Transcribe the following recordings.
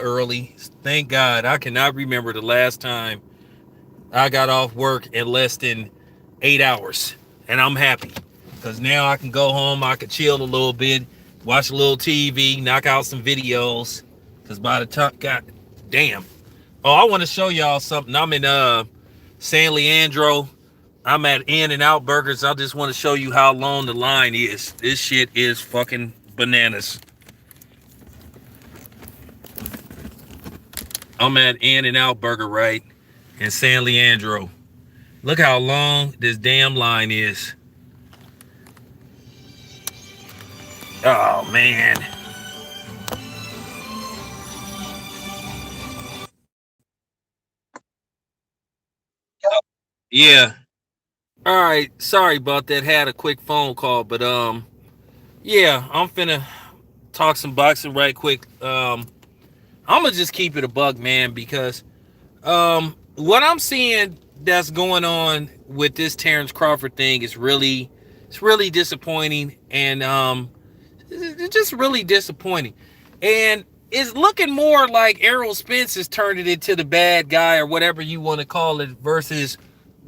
early. Thank God. I cannot remember the last time I got off work in less than 8 hours. And I'm happy. Because now I can go home, I can chill a little bit, watch a little TV, knock out some videos. Because by the time, God damn. Oh, I want to show y'all something. I'm in San Leandro. I'm at In and Out Burgers. I just want to show you how long the line is. This shit is fucking bananas. I'm at In and Out Burger, right? In San Leandro. Look how long this damn line is. Oh, man. Yeah. All right. Sorry about that. Had a quick phone call, but yeah, I'm finna talk some boxing right quick. I'm gonna just keep it a bug, man, because what I'm seeing that's going on with this Terence Crawford thing is really disappointing, and it's just really disappointing, and it's looking more like Errol Spence is turning into the bad guy or whatever you want to call it versus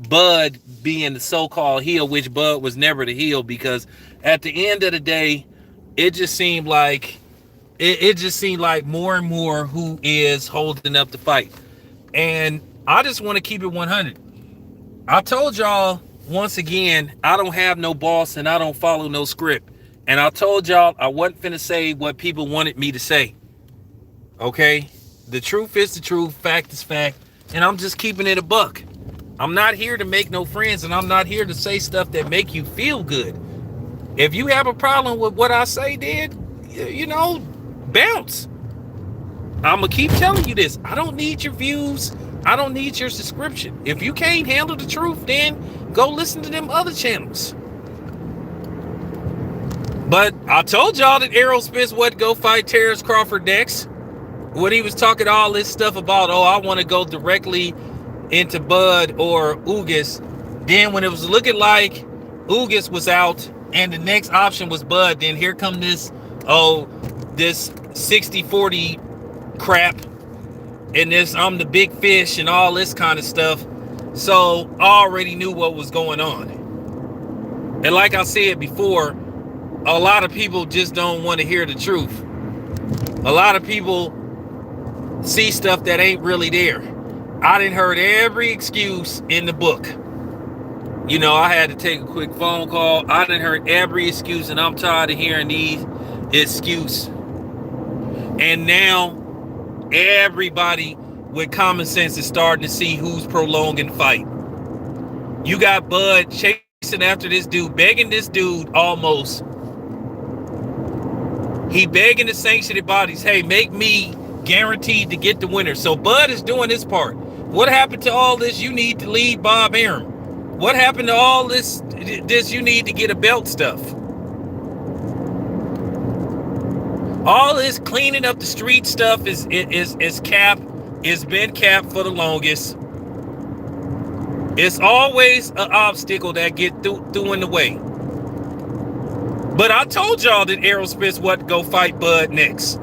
Bud being the so-called heel, which Bud was never the heel, because at the end of the day, it just seemed like it just seemed like more and more who is holding up the fight. And I just want to keep it 100. I told y'all once again, I don't have no boss and I don't follow no script. And I told y'all I wasn't finna say what people wanted me to say. Okay? The truth is the truth, fact is fact, and I'm just keeping it a buck. I'm not here to make no friends, and I'm not here to say stuff that make you feel good. If you have a problem with what I say, then, bounce. I'm gonna keep telling you this. I don't need your views. I don't need your subscription. If you can't handle the truth, then go listen to them other channels. But I told y'all that Errol Spence would go fight Terence Crawford next. When he was talking all this stuff about, oh, I want to go directly into Bud or Ugas. Then when it was looking like Ugas was out and the next option was Bud, then here come this 60-40 crap and this I'm the big fish and all this kind of stuff. So I already knew what was going on. And like I said before, a lot of people just don't want to hear the truth. A lot of people see stuff that ain't really there. I done heard every excuse in the book. I had to take a quick phone call. I done heard every excuse, and I'm tired of hearing these excuses. And now everybody with common sense is starting to see who's prolonging the fight. You got Bud chasing after this dude, begging this dude almost. He begging the sanctioned bodies, hey, make me guaranteed to get the winner. So Bud is doing his part. What happened to all this? You need to lead Bob Arum. What happened to all this you need to get a belt stuff? All this cleaning up the street stuff is cap. It's been capped for the longest. It's always an obstacle that get through in the way. But I told y'all that Errol Spence would go fight Bud next.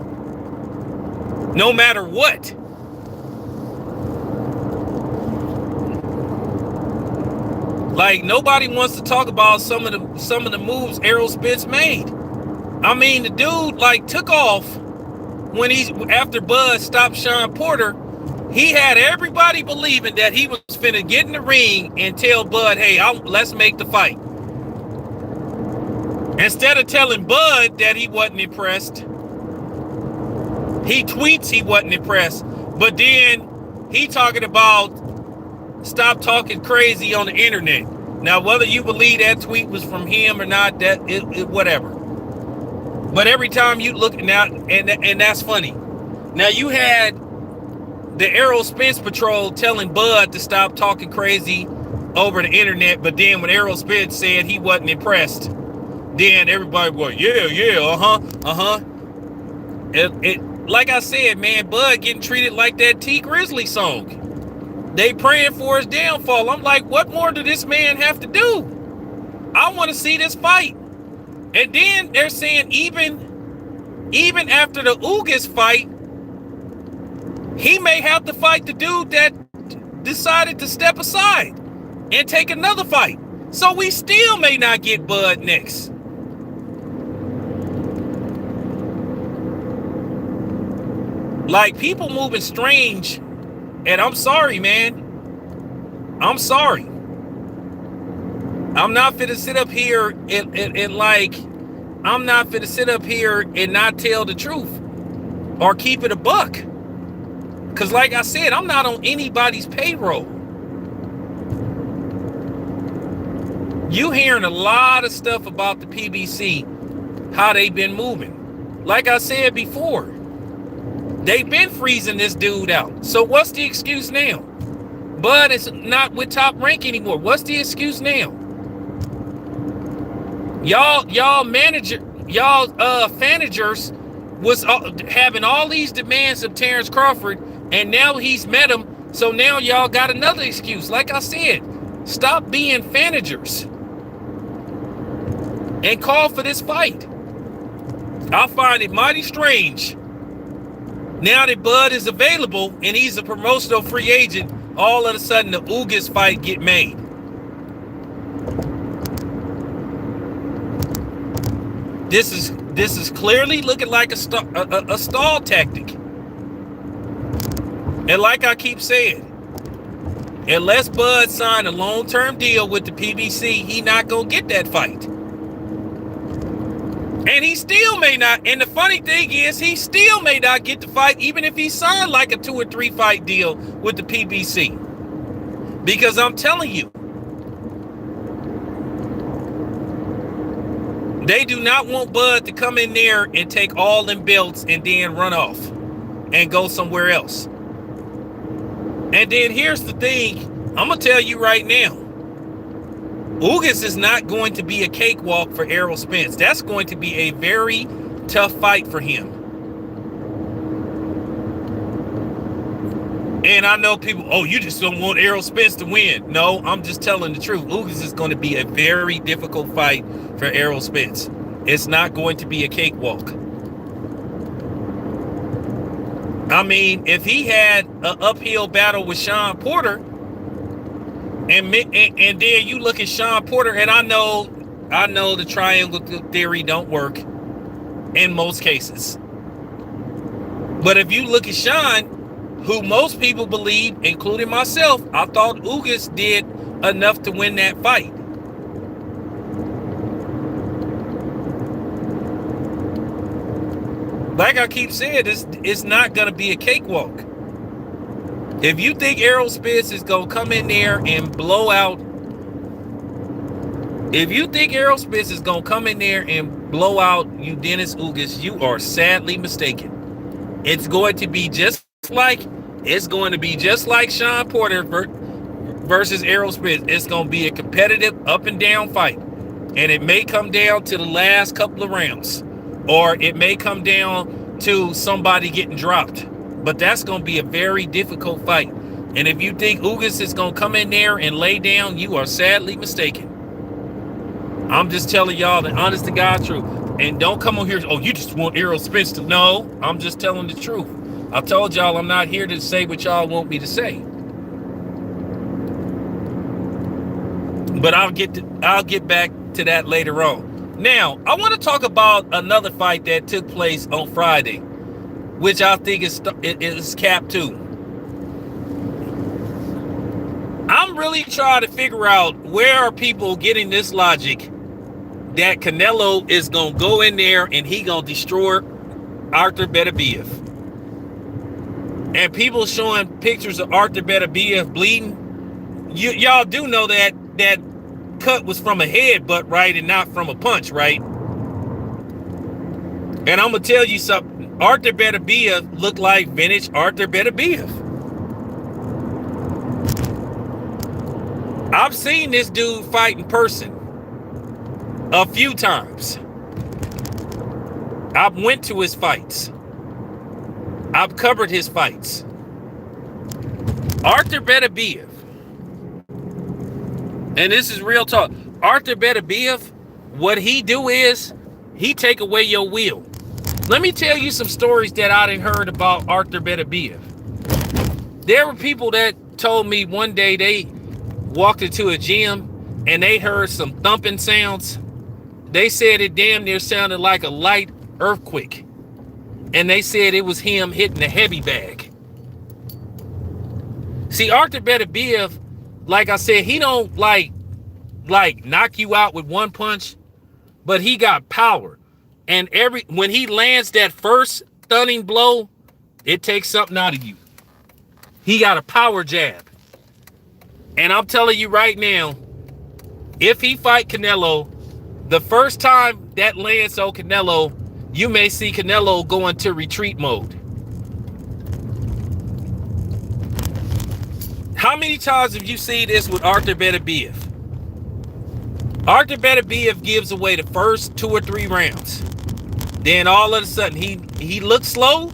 No matter what. Like, nobody wants to talk about some of the moves Errol Spence made. I mean, the dude took off when after Bud stopped Sean Porter. He had everybody believing that he was finna get in the ring and tell Bud, hey, let's make the fight. Instead of telling Bud that he wasn't impressed, he tweets he wasn't impressed. But then he talking about stop talking crazy on the internet. Now, whether you believe that tweet was from him or not, that it whatever. But every time you look now, and that's funny. Now you had the Errol Spence patrol telling Bud to stop talking crazy over the internet, but then when Errol Spence said he wasn't impressed, then everybody was like I said, man, Bud getting treated like that T Grizzly song. They praying for his downfall. I'm like, what more did this man have to do? I want to see this fight. And then they're saying even after the Ugas fight, He may have to fight the dude that decided to step aside and take another fight. So we still may not get Bud next. Like, people moving strange, and I'm sorry, man. I'm sorry. I'm not finna sit up here and like, I'm not finna sit up here and not tell the truth or keep it a buck. Because like I said, I'm not on anybody's payroll. You hearing a lot of stuff about the PBC, how they been moving. Like I said before, they've been freezing this dude out. So what's the excuse now? Bud is not with Top Rank anymore. What's the excuse now? Y'all managers was having all these demands of Terence Crawford, and now he's met him. So now y'all got another excuse. Like I said, stop being managers and call for this fight. I find it mighty strange. Now that Bud is available and he's a promotional free agent, all of a sudden the Ugas fight get made. This is clearly looking like a stall tactic. And like I keep saying, unless Bud signed a long-term deal with the PBC, he not gonna get that fight. And he still may not. And the funny thing is, he still may not get the fight, even if he signed like a 2 or 3 fight deal with the PBC. Because I'm telling you, they do not want Bud to come in there and take all them belts and then run off and go somewhere else. And then here's the thing, I'm going to tell you right now, Ugas is not going to be a cakewalk for Errol Spence. That's going to be a very tough fight for him. And I know people, oh, you just don't want Errol Spence to win. No, I'm just telling the truth. Ugas is going to be a very difficult fight for Errol Spence. It's not going to be a cakewalk. I mean, if he had an uphill battle with Sean Porter, and then you look at Sean Porter, and I know the triangle theory don't work in most cases. But if you look at Sean, who most people believe, including myself, I thought Ugas did enough to win that fight. Like I keep saying, it's not going to be a cakewalk. If you think Errol Spence is going to come in there and blow out, you Dennis Ugas, you are sadly mistaken. It's going to be just like Sean Porter versus Errol Spence. It's going to be a competitive up and down fight. And it may come down to the last couple of rounds. Or it may come down to somebody getting dropped. But that's going to be a very difficult fight. And if you think Ugas is going to come in there and lay down, you are sadly mistaken. I'm just telling y'all the honest to God truth. And don't come on here, oh, you just want Errol Spence to... No, I'm just telling the truth. I told y'all I'm not here to say what y'all want me to say. But I'll get back to that later on. Now, I want to talk about another fight that took place on Friday, which I think is Cap 2. I'm really trying to figure out where are people getting this logic that Canelo is going to go in there and he going to destroy Artur Beterbiev. And people showing pictures of Artur Beterbiev bleeding. Y'all do know that cut was from a headbutt, right, and not from a punch, right? And I'm going to tell you something. Artur Beterbiev looked like vintage Artur Beterbiev. I've seen this dude fight in person a few times. I've went to his fights. I've covered his fights. Artur Beterbiev, and this is real talk, Artur Beterbiev, what he do is he take away your will. Let me tell you some stories that I done heard about Artur Beterbiev. There were people that told me one day they walked into a gym and they heard some thumping sounds. They said it damn near sounded like a light earthquake. And they said it was him hitting a heavy bag. See, Artur Beterbiev, like I said, he don't like knock you out with one punch, but he got power. And when he lands that first stunning blow, it takes something out of you. He got a power jab. And I'm telling you right now, if he fight Canelo, the first time that lands on Canelo, you may see Canelo go into retreat mode. How many times have you seen this with Artur Beterbiev? Artur Beterbiev gives away the first 2 or 3 rounds. Then all of a sudden, he looks slow,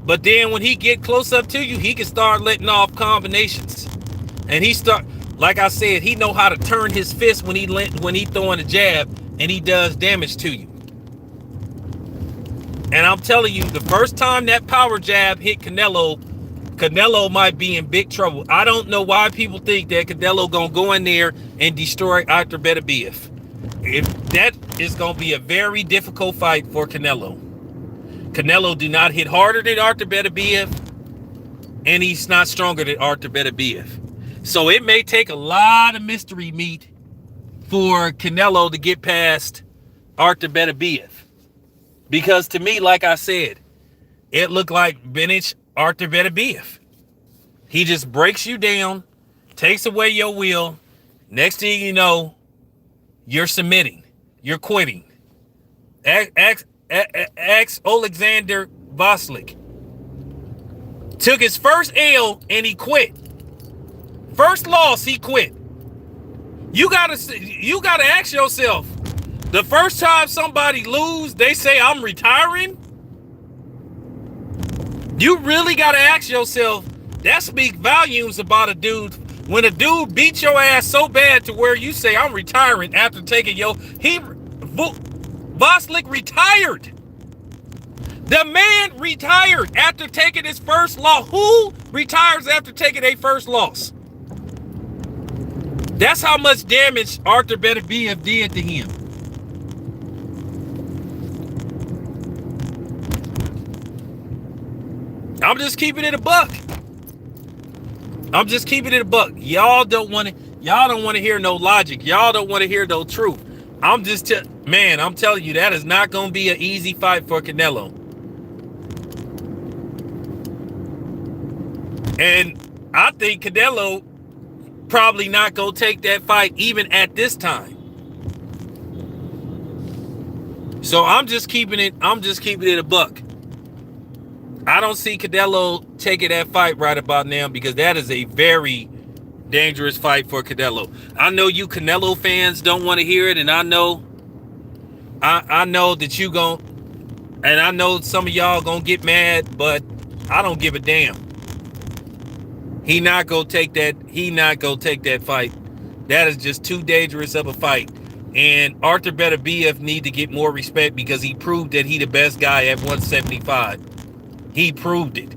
but then when he get close up to you, he can start letting off combinations. And like I said, he know how to turn his fist when he throwing a jab, and he does damage to you. And I'm telling you, the first time that power jab hit Canelo might be in big trouble. I don't know why people think that Canelo gonna go in there and destroy Artur Beterbiev. If that is gonna be a very difficult fight for Canelo. Canelo do not hit harder than Artur Beterbiev, and he's not stronger than Artur Beterbiev. So it may take a lot of mystery meat for Canelo to get past Artur Beterbiev. Because to me, like I said, it looked like vintage Artur Beterbiev. He just breaks you down, takes away your will. Next thing you know, you're submitting. You're quitting. Ex Alexander Vasily took his first L and he quit. First loss, he quit. You gotta ask yourself, the first time somebody lose, they say I'm retiring. You really gotta ask yourself, that speaks volumes about a dude. When a dude beats your ass so bad to where you say I'm retiring after taking Vasily retired. The man retired after taking his first loss. Who retires after taking a first loss? That's how much damage Artur Beterbiev did to him. I'm just keeping it a buck. Y'all don't want to hear no logic. Y'all don't want to hear no truth. I'm telling you, that is not going to be an easy fight for Canelo. And I think Canelo probably not going to take that fight even at this time. So I'm just keeping it a buck. I don't see Canelo taking that fight right about now, because that is a very dangerous fight for Canelo. I know you Canelo fans don't want to hear it, and I know that you gon', and I know some of y'all gonna get mad, but I don't give a damn. He not gonna take that fight. That is just too dangerous of a fight. And Artur Beterbiev need to get more respect, because he proved that he the best guy at 175. He proved it.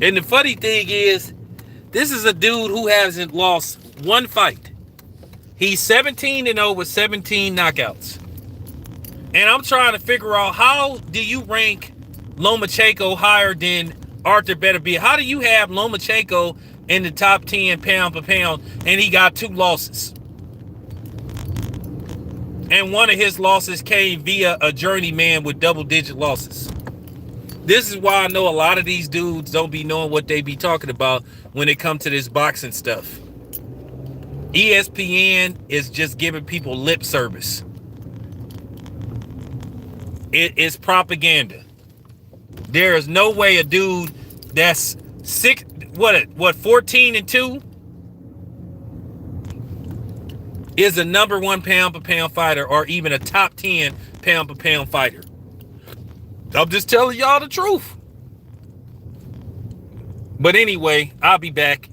And the funny thing is, this is a dude who hasn't lost one fight. He's 17-0 with 17 knockouts. And I'm trying to figure out, how do you rank Lomachenko higher than Artur Beterbiev? How do you have Lomachenko in the top 10 pound for pound, and he got 2 losses? And one of his losses came via a journeyman with double-digit losses. This is why I know a lot of these dudes don't be knowing what they be talking about when it comes to this boxing stuff. ESPN is just giving people lip service. It is propaganda. There is no way a dude that's 14-2 is a number 1 pound for pound fighter, or even a top 10 pound for pound fighter. I'm just telling y'all the truth. But anyway, I'll be back.